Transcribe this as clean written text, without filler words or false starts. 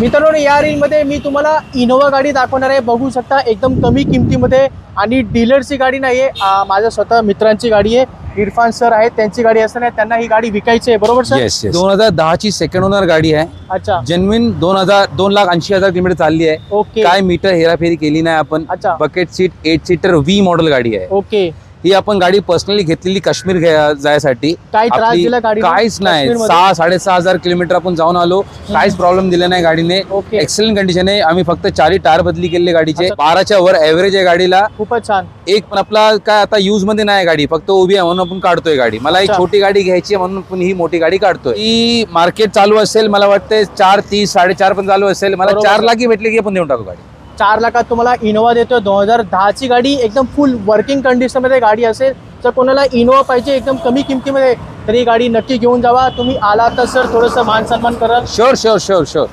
मित्रांनो, या रीलमध्ये मी तुम्हाला इनोवा गाडी दाखवणार आहे. बघू शकता एकदम कमी किमतीमध्ये, आणि डीलरची गाडी नाही आहे, माझ्या स्वतः मित्रांची गाडी आहे. इरफान सर आहेत, त्यांची गाडी असताना त्यांना ही गाडी विकायची आहे, बरोबर सर? येस. 2010 ची सेकंड ओनर गाडी आहे. अच्छा. जेन्युइन 2,80,000 किलोमीटर चालली आहे. ओके. काय मीटर हेराफेरी केली नाही आपण. अच्छा. Bucket seat 8 seater V model गाडी आहे. ओके. ही आपण गाडी पर्सनली घेतलेली काश्मीर जायसाठी. काय त्रास दिला गाडीला? काहीच नाही. 6-6.5 किलोमीटर आपण जाऊन आलो, काहीच प्रॉब्लेम दिला नाही गाडीने. ओके. एक्सलेंट कंडिशन आहे. आम्ही फक्त 4 टायर बदली केले गाडीचे. 12च्या वर एव्हरेज आहे गाडीला. खूपच छान. एक पण आपला काय आता यूज मध्ये नाही गाडी, फक्त उभी आहे म्हणून आपण काढतोय गाडी. मला एक अच्छा. छोटी गाडी घ्यायची आहे म्हणून पण ही मोठी गाडी काढतोय. ही मार्केट चालू असेल मला वाटतं 4:30 4.5 पण चालू असेल. मला बरोबर. 4 लाख भेटली की आपण देऊन टाकू गाडी. 4 लाखात तुम्हाला इनोवा देतोय. 2010 ची गाडी, एकदम फुल वर्किंग कंडिशन मध्ये गाडी असेल. जर कोणाला इनोवा पाहिजे एकदम कमी किमतीमध्ये, तर ही गाडी नक्की घेऊन जावा. तुम्ही आला तर सर थोडंसं मान सन्मान करा. शुअर.